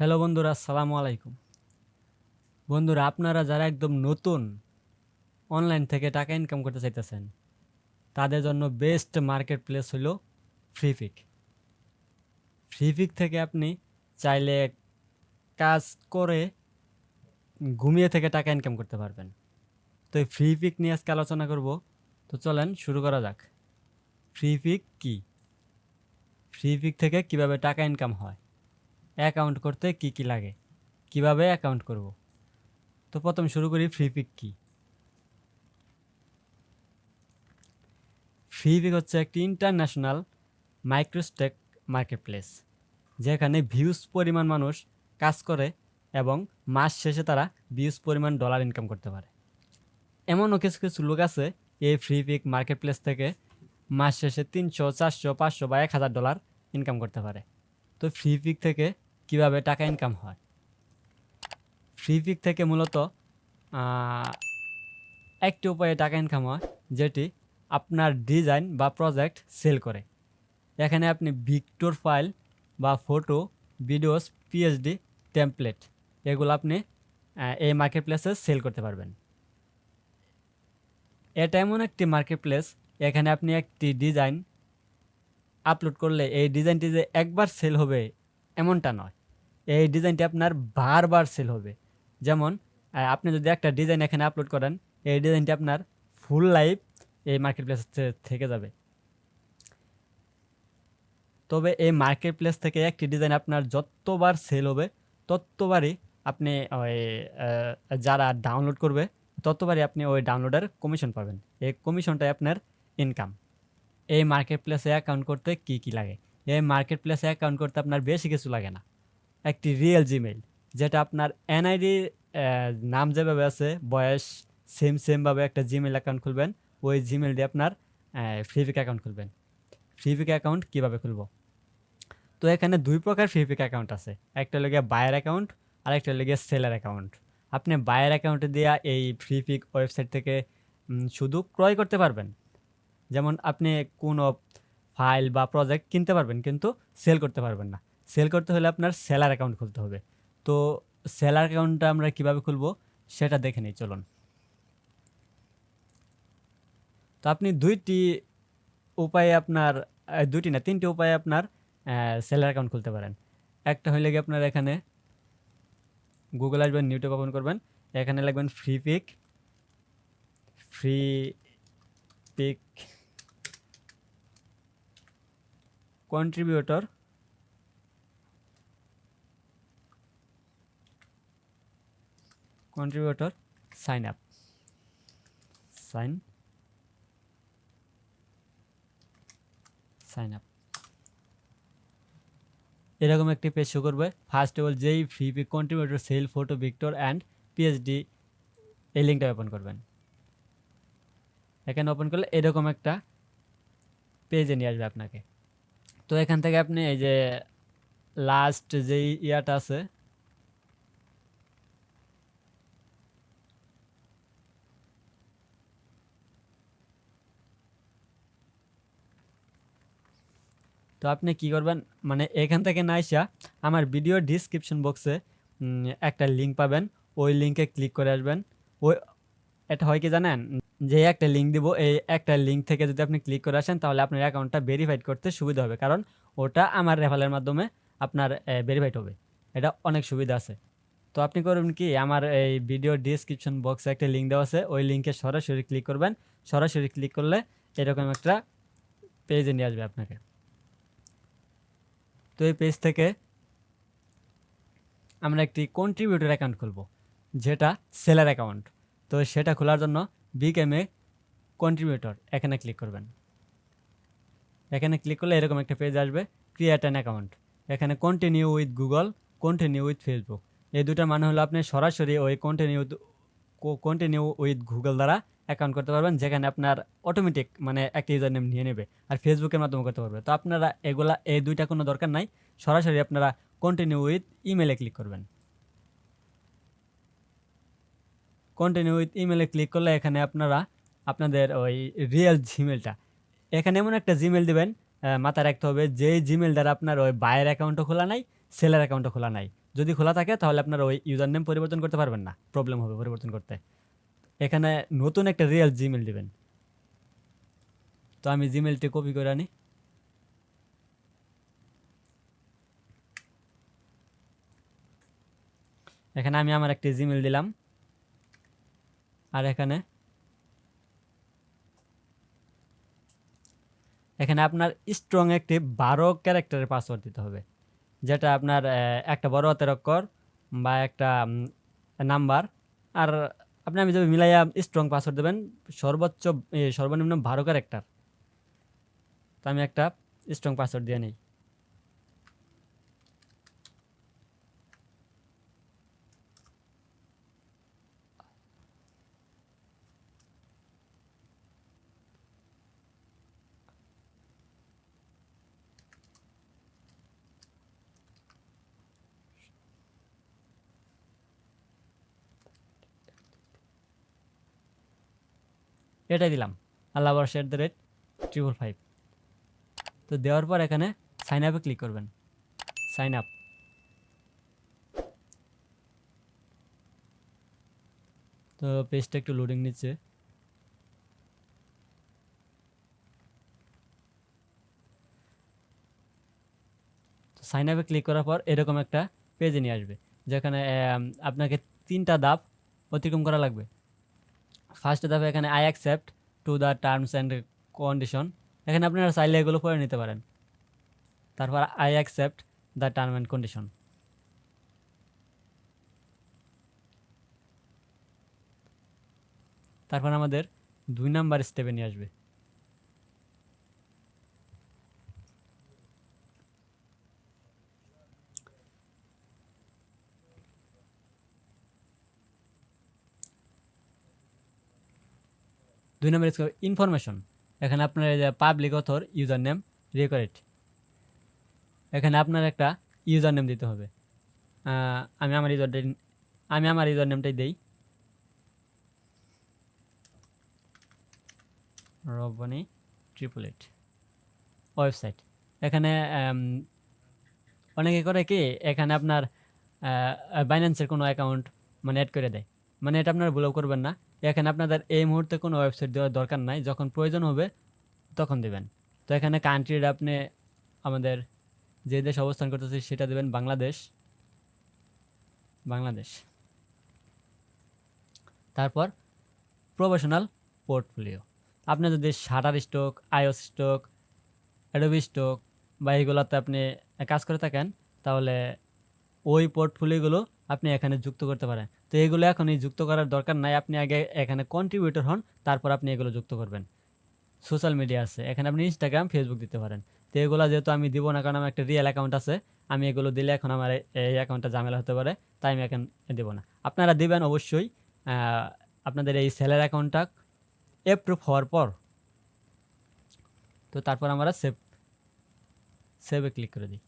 Hello বন্ধুরা, আসসালামু আলাইকুম। বন্ধুরা, আপনারা যারা একদম নতুন অনলাইন থেকে টাকা ইনকাম করতে চাইতেছেন, তাদের জন্য বেস্ট মার্কেট প্লেস হলো ফ্রিপিক। ফ্রিপিক থেকে আপনি চাইলে কাজ করে ঘুমিয়ে থেকে টাকা ইনকাম করতে পারবেন। তো এই ফ্রিপিক নিয়ে আজকে আলোচনা করব। তো চলেন শুরু করা যাক। ফ্রিপিক কি? ফ্রিপিক থেকে কিভাবে টাকা ইনকাম হয়, অ্যাকাউন্ট করতে কি কি লাগে, কিভাবে অ্যাকাউন্ট করব। তো প্রথম শুরু করি ফ্রিপিক কি। ফ্রিপিক হচ্ছে একটি ইন্টারন্যাশনাল মাইক্রোস্টেক মার্কেটপ্লেস, যেখানে ভিউজ পরিমাণ মানুষ কাজ করে এবং মাস শেষে তারা ভিউজ পরিমাণ ডলার ইনকাম করতে পারে। এমনও কিছু কিছু লোক আছে এই ফ্রিপিক মার্কেটপ্লেস থেকে মাস শেষে 300, 400, 500 বা $1000 ইনকাম করতে পারে। তো ফ্রিপিক থেকে কিভাবে টাকা ইনকাম হয়? ফ্রিপিক থেকে মূলত একটি উপায়ে টাকা ইনকাম হয়, যেটি আপনার ডিজাইন বা প্রজেক্ট সেল করে। এখানে আপনি ভিক্টর ফাইল বা ফটো, ভিডিওস, পিএইচডি, টেমপ্লেট এগুলো আপনি এই মার্কেট প্লেসে সেল করতে পারবেন। এটা এমন একটি মার্কেট প্লেস, এখানে আপনি একটি ডিজাইন আপলোড করলে এই ডিজাইনটি যে একবার সেল হবে এমনটা নয়, এই ডিজাইনটি আপনার বারবার সেল হবে। যেমন আপনি যদি একটা ডিজাইন এখানে আপলোড করেন, এই ডিজাইনটি আপনার ফুল লাইফ এই মার্কেট প্লেস থেকে যাবে। তবে এই মার্কেট প্লেস থেকে একটি ডিজাইন আপনার যতবার সেল হবে ততবারই আপনি ওই যারা ডাউনলোড করবে ততবারই আপনি ওই ডাউনলোডের কমিশন পাবেন। এই কমিশনটাই আপনার ইনকাম। এই মার্কেট প্লেসে অ্যাকাউন্ট করতে কি কি লাগে? এই মার্কেট প্লেসে অ্যাকাউন্ট করতে আপনার বেশি কিছু লাগে না। একটি রিয়েল জিমেইল, যেটা আপনার এনআইডি নাম যেভাবে আছে বয়স সেমভাবে একটা জিমেইল অ্যাকাউন্ট খুলবেন। ওই জিমেইল দিয়ে আপনার ফ্রিপিক অ্যাকাউন্ট খুলবেন। ফ্রিপিক অ্যাকাউন্ট কীভাবে খুলব? তো এখানে দুই প্রকার ফ্রিপিক অ্যাকাউন্ট আছে। একটা হলো গিয়ে বায়ার অ্যাকাউন্ট আর একটা হলো গিয়ে সেলার অ্যাকাউন্ট। আপনি বায়ার অ্যাকাউন্টে দিয়ে এই ফ্রিপিক ওয়েবসাইট থেকে শুধু ক্রয় করতে পারবেন। যেমন আপনি কোনো ফাইল বা প্রজেক্ট কিনতে পারবেন, কিন্তু সেল করতে পারবেন না। সেল করতে হলে আপনার সেলার অ্যাকাউন্ট খুলতে হবে। তো সেলার অ্যাকাউন্টটা আমরা কিভাবে খুলব সেটা দেখে নিই, চলুন। তো আপনি দুইটি না তিনটি উপায়ে আপনার সেলার অ্যাকাউন্ট খুলতে পারেন। একটা হইলে গিয়ে আপনার এখানে গুগল আসবেন, ইউটিউব ওপেন করবেন, এখানে লিখবেন ফ্রিপিক কন্ট্রিবিউটর সাইন আপ এরকম একটি পেজ শো করবে। ফার্স্ট অফ অল যেই Freepik contributor sell photo Victor and PhD, এই লিঙ্কটা ওপেন করবেন। এখানে ওপেন করলে এরকম একটা পেজে নিয়ে আসবে আপনাকে। তো এখান থেকে আপনি এই যে লাস্ট যেই ইয়াটা আছে, তো আপনি কি করবেন, মানে এখান থেকে না আসা আমার ভিডিও ডিসক্রিপশন বক্সে একটা লিঙ্ক পাবেন, ওই লিঙ্কে ক্লিক করে আসবেন। ওই এটা হয় কি জানেন, যে একটা লিঙ্ক দিব, এই একটা লিঙ্ক থেকে যদি আপনি ক্লিক করে আসেন তাহলে আপনার অ্যাকাউন্টটা ভেরিফাইড করতে সুবিধা হবে, কারণ ওটা আমার রেফারেলের মাধ্যমে আপনার ভেরিফাইড হবে। এটা অনেক সুবিধা আছে। তো আপনি করবেন কি, আমার এই ভিডিও ডিসক্রিপশন বক্সে একটা লিঙ্ক দেওয়া আছে, ওই লিঙ্কে সরাসরি ক্লিক করবেন। সরাসরি ক্লিক করলে এরকম একটা পেজে নিয়ে আসবে আপনাকে। তো এই পেজ থেকে আমরা একটি কন্ট্রিবিউটর অ্যাকাউন্ট খুলব, যেটা সেলার অ্যাকাউন্ট। তো সেটা খোলার জন্য বিকেম এ কন্ট্রিবিউটর এখানে ক্লিক করবেন। এখানে ক্লিক করলে এরকম একটা পেজ আসবে, ক্রিয়েট অ্যান অ্যাকাউন্ট। এখানে continue with Google, continue with Facebook, এই দুটার মানে হলো আপনি সরাসরি ওই কন্টিনিউ উইথ গুগল দ্বারা অ্যাকাউন্ট করতে পারবেন, যেখানে আপনার অটোমেটিক মানে একটা ইউজার নেম নিয়ে নেবে, আর ফেসবুকের মাধ্যমে করতে পারবে। তো আপনারা এই দুইটা কোনো দরকার নাই, সরাসরি আপনারা কন্টিনিউ উইথ ইমেলে ক্লিক করবেন। কন্টিনিউ উইথ ইমেলে ক্লিক করলে এখানে আপনারা আপনাদের ওই রিয়েল জিমেলটা, এখানে এমন একটা জিমেল দিবেন, মাথায় রাখতে হবে, যেই জিমেল দ্বারা আপনার ওই বায়ের অ্যাকাউন্টও খোলা নাই, সেলার অ্যাকাউন্টও খোলা নাই, যদি খোলা থাকে তাহলে আপনার ওই ইউজার নেম পরিবর্তন করতে পারবেন না, প্রবলেম হবে পরিবর্তন করতে। এখানে নতুন একটা রিয়েল জিমেল দিবেন। তো আমি জিমেলটি কপি করে আনি। এখানে আমি আমার একটি জিমেল দিলাম, আর এখানে আপনার স্ট্রং একটি 12 ক্যারেক্টারের পাসওয়ার্ড দিতে হবে, যেটা আপনার একটা বড় হাতের অক্ষর বা একটা নাম্বার, আর আপনি আমি যদি মিলাইয়া স্ট্রং পাসওয়ার্ড দেবেন সর্বোচ্চ সর্বনিম্ন 12 ক্যারেক্টার। তো আমি একটা স্ট্রং পাসওয়ার্ড দিয়ে নিই। এটাই দিলাম, আল্লাহবর্ষ@555। তো দেওয়ার পর এখানে সাইন আপে ক্লিক করবেন, সাইন আপ। তো পেজটা একটু লোডিং নিচ্ছে। তো সাইন আপে ক্লিক করার পর এরকম একটা পেজে নিয়ে আসবে, যেখানে আপনাকে 3টা ধাপ অতিক্রম করা লাগবে। ফার্স্ট ধাপে এখানে I accept to the terms and condition, এখানে আপনারা চাইলে এগুলো পড়ে নিতে পারেন। তারপর I accept the term and condition. তারপর আমাদের 2 নাম্বার স্টেপে নিয়ে আসবে। দুই নম্বর ইনফরমেশন, এখানে আপনার public author user name required, এখানে আপনার একটা ইউজার নেম দিতে হবে। আমি আমার ইউজার নেমটাই দেই, রবনি 888 ওয়েবসাইট। এখানে অনেকে করে কি, এখানে আপনার বাইন্যান্সের কোনো অ্যাকাউন্ট মানে অ্যাড করে দেয়, মানে এটা আপনারা ভুলও করবেন না। এখানে আপনাদের এই মুহূর্তে কোনো ওয়েবসাইট দেওয়ার দরকার নাই, যখন প্রয়োজন হবে তখন দেবেন। তো এখানে কান্ট্রির আপনি আমাদের যে দেশ অবস্থান করতেছি সেটা দেবেন, বাংলাদেশ। তারপর প্রফেশনাল পোর্টফোলিও, আপনি যদি shutter stock, iOS stock, Adobe stock বা এইগুলোতে আপনি কাজ করে থাকেন, তাহলে ওই পোর্টফোলিওগুলো আপনি এখানে যুক্ত করতে পারেন। তো এগুলো এখনই যুক্ত করার দরকার নাই, আপনি আগে এখানে কন্ট্রিবিউটর হন, তারপর আপনি এগুলো যুক্ত করবেন। সোশ্যাল মিডিয়া আছে, এখানে আপনি ইনস্টাগ্রাম, ফেসবুক দিতে পারেন। তো এগুলো যেহেতু আমি দিব না, কারণ আমার একটা রিয়েল অ্যাকাউন্ট আছে, আমি এগুলো দিলে এখন আমার এই অ্যাকাউন্টটা ঝামেলা হতে পারে, তাই আমি এখন দেব না। আপনারা দিবেন অবশ্যই আপনাদের এই সেলের অ্যাকাউন্টটা অ্যাপ্রুভ হওয়ার পর। তো তারপর আমরা সেভে ক্লিক করে দিই।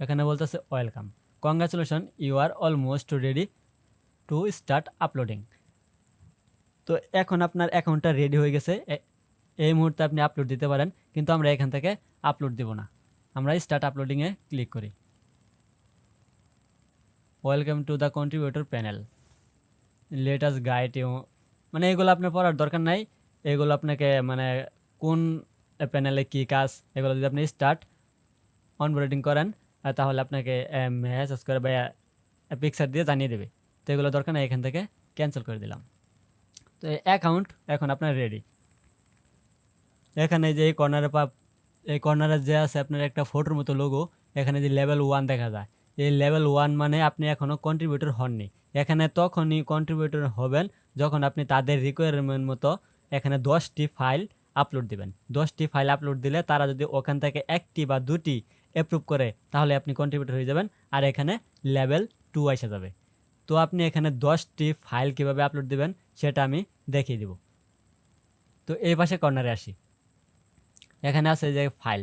এখানে বলতেছে welcome, congratulation, you are almost ready to start uploading. তো এখন আপনার অ্যাকাউন্টটা রেডি হয়ে গেছে, এই মুহূর্তে আপনি আপলোড দিতে পারেন, কিন্তু আমরা এখান থেকে আপলোড দিব না, আমরা স্টার্ট আপলোডিংয়ে ক্লিক করি। Welcome to the contributor panel, let us guide you, মানে এগুলো আপনার পড়ার দরকার নাই, এগুলো আপনাকে মানে কোন প্যানেলে কী কাজ, এগুলো যদি আপনি স্টার্ট অনবোর্ডিং করেন তাহলে আপনাকে মেসেজ করে বা পিকচার দিয়ে জানিয়ে দেবে। তো এগুলো দরকার নাই, এখান থেকে ক্যান্সেল করে দিলাম। তো অ্যাকাউন্ট এখন আপনার রেডি। এখানে যে এই কর্নারে যে আছে আপনার একটা ফটোর মতো লোগো, এখানে যে লেভেল 1 দেখা যায়, এই লেভেল 1 মানে আপনি এখনও কন্ট্রিবিউটর হননি। এখানে তখনই কন্ট্রিবিউটর হবেন যখন আপনি তাদের রিকোয়ারমেন্ট মতো এখানে 10টি ফাইল আপলোড দিবেন। 10টি ফাইল আপলোড দিলে তারা যদি ওখান থেকে 1টি বা 2টি অ্যাপ্রুভ করে, তাহলে আপনি কন্ট্রিবিউটর হয়ে যাবেন, আর এখানে লেভেল 2 এসে যাবে। তো আপনি এখানে 10টি ফাইল কীভাবে আপলোড দিবেন সেটা আমি দেখিয়ে দিব। তো এই পাশে কর্নারে আসি, এখানে আছে যে file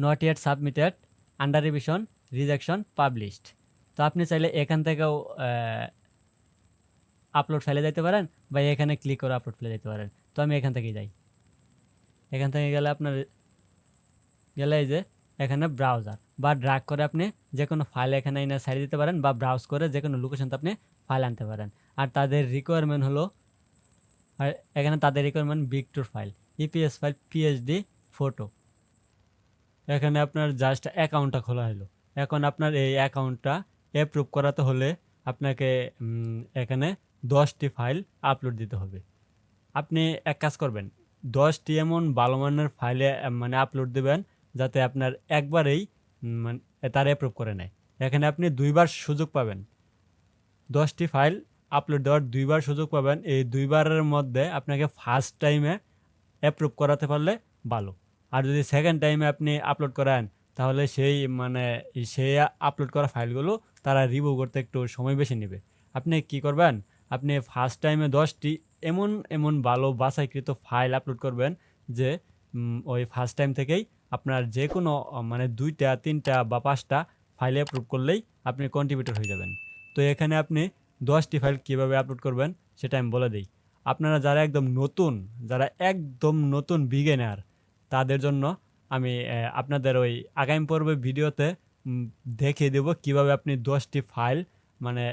not yet submitted, under revision, rejection, published. তো আপনি চাইলে এখান থেকেও আপলোড ফেলে যেতে পারেন, বা এখানে ক্লিক করে আপলোড ফেলে যেতে পারেন। তো আমি এখান থেকেই যাই, এখান থেকে গেলে আপনার এই যে এখানে ব্রাউজার বা ড্র্যাগ করে আপনি যে কোনো ফাইল এখানে এনে সারিয়ে দিতে পারেন, বা ব্রাউজ করে যে কোনো লোকেশনতে আপনি ফাইল আনতে পারেন। আর তাদের রিকোয়ারমেন্ট হলো, আর এখানে তাদের রিকোয়ারমেন্ট বিগ2 file, EPS file, PhD, photo. এখানে আপনার জাস্ট অ্যাকাউন্টটা খোলা হলো। এখন আপনার এই অ্যাকাউন্টটা অ্যাপ্রুভ করাতে হলে আপনাকে এখানে 10টি ফাইল আপলোড দিতে হবে। আপনি এক কাজ করবেন, 10টি এমন ভালো মানের ফাইলে মানে আপলোড দেবেন যাতে আপনার একবারেই মানে তারা অ্যাপ্রুভ করে নেয়। এখানে আপনি 2বার সুযোগ পাবেন, 10টি ফাইল আপলোড দেওয়ার 2বার সুযোগ পাবেন। এই 2বারের মধ্যে আপনাকে ফার্স্ট টাইমে অ্যাপ্রুভ করাতে পারলে ভালো। আর যদি সেকেন্ড টাইমে আপনি আপলোড করান, তাহলে সেই আপলোড করা ফাইলগুলো তারা রিভিউ করতে একটু সময় বেশি নেবে। আপনি কি করবেন, আপনি ফার্স্ট টাইমে 10টি এমন ভালো বাছাইকৃত ফাইল আপলোড করবেন যে ওই ফার্স্ট টাইম থেকেই আপনার যে কোনো মানে 2টা 3টা বা 5টা ফাইল অ্যাপ্রুভ করলেই আপনি কন্ট্রিবিউটর হয়ে যাবেন। তো এখানে আপনি 10টি ফাইল কীভাবে আপলোড করবেন সেটা আমি বলে দিই। আপনারা যারা একদম নতুন বিগিনার, তাদের জন্য আমি আপনাদের ওই আগামী পর্বে ভিডিওতে দেখিয়ে দেব কিভাবে আপনি 10টি ফাইল মানে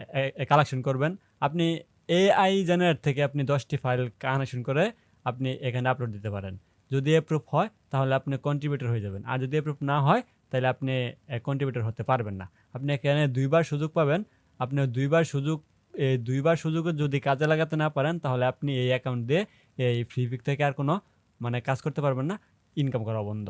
কালেকশন করবেন। আপনি এআই জেনারেট থেকে আপনি 10টি ফাইল কালেকশন করে আপনি এখানে আপলোড দিতে পারেন। যদি অ্যাপ্রুভ হয় তাহলে আপনি কন্ট্রিবিউটর হয়ে যাবেন, আর যদি অ্যাপ্রুভ না হয় তাহলে আপনি কন্ট্রিবিউটর হতে পারবেন না। আপনি এখানে 2বার সুযোগ পাবেন। আপনি 2বার সুযোগও যদি কাজে লাগাতে না পারেন, তাহলে আপনি এই অ্যাকাউন্ট দিয়ে এই ফ্রিপিক থেকে আর কোনো মানে কাজ করতে পারবেন না, ইনকাম করা বন্ধ।